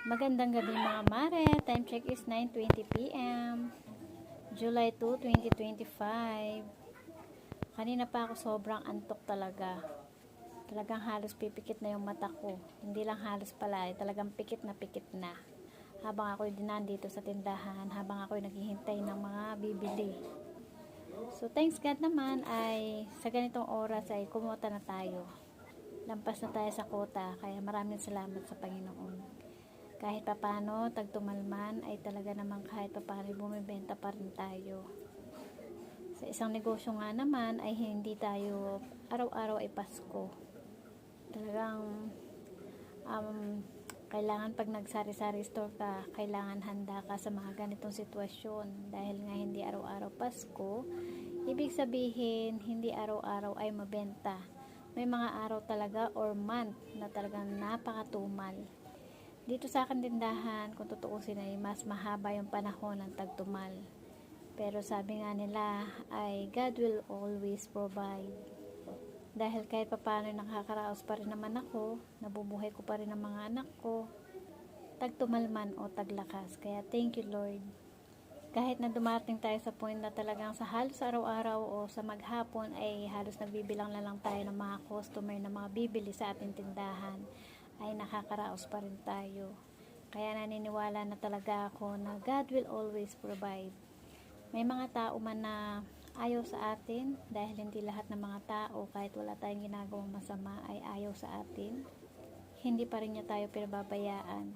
Magandang gabi mga mare. Time check is 9:20 p.m. July 2, 2025. Kanina pa ako sobrang antok talaga. Talagang halos pipikit na yung mata ko. Hindi lang halos pala, talagang pikit na. Habang ako'y dinandito sa tindahan, habang ako'y naghihintay ng mga bibili. So thanks God naman ay sa ganitong oras ay kumota na tayo. Lampas na tayo sa kota, kaya maraming salamat sa Panginoon. Kahit papano, tagtumalman ay talaga naman kahit papano bumibenta pa rin tayo. Sa isang negosyo nga naman ay hindi tayo araw-araw ay Pasko. Talagang kailangan pag nagsari-sari store ka, kailangan handa ka sa mga ganitong sitwasyon. Dahil nga hindi araw-araw Pasko, ibig sabihin hindi araw-araw ay mabenta. May mga araw talaga or month na talagang napakatumal. Dito sa akin tindahan, kung tutuusin ay mas mahaba yung panahon ng tagtumal. Pero sabi nga nila ay God will always provide. Dahil kahit papano nakakaraos pa rin naman ako, nabubuhay ko pa rin ang mga anak ko, tagtumal man o taglakas. Kaya thank you Lord. Kahit na dumating tayo sa point na talagang sa halos araw-araw o sa maghapon ay halos nagbibilang na lang tayo ng mga customer na mga bibili sa ating tindahan, ay nakakaraos pa rin tayo. Kaya naniniwala na talaga ako na God will always provide. May mga tao man na ayaw sa atin, dahil hindi lahat ng mga tao kahit wala tayong ginagawang masama ay ayaw sa atin. Hindi pa rin niya tayo pinababayaan.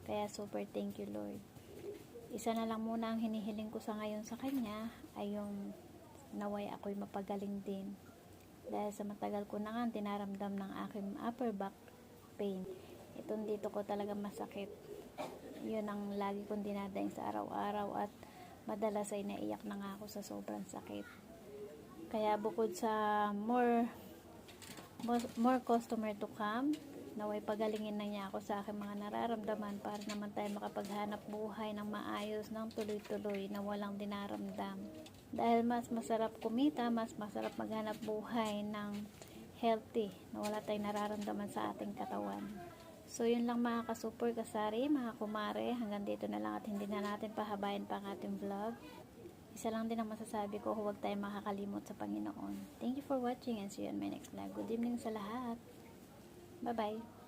Kaya super thank you Lord. Isa na lang muna ang hinihiling ko sa ngayon sa Kanya ay yung naway ako'y mapagaling din. Dahil sa matagal ko na nga dinaramdam ng aking upper back pain. Itong dito ko talaga masakit. Yun ang lagi kong dinadaing sa araw-araw at madalas ay naiyak na nga ako sa sobrang sakit. Kaya bukod sa more customer to come, naway pagalingin na niya ako sa aking mga nararamdaman para naman tayo makapaghanap buhay ng maayos, ng tuloy-tuloy na walang dinaramdam. Dahil mas masarap kumita, mas masarap maghanap buhay ng healthy, na wala tayong nararamdaman sa ating katawan. So yun lang mga ka-super kasari, mga kumare, hanggang dito na lang at hindi na natin pahabayan pa ang ating vlog. Isa lang din ang masasabi ko, huwag tayong makakalimot sa Panginoon. Thank you for watching and see you on my next vlog. Good evening sa lahat. Bye bye.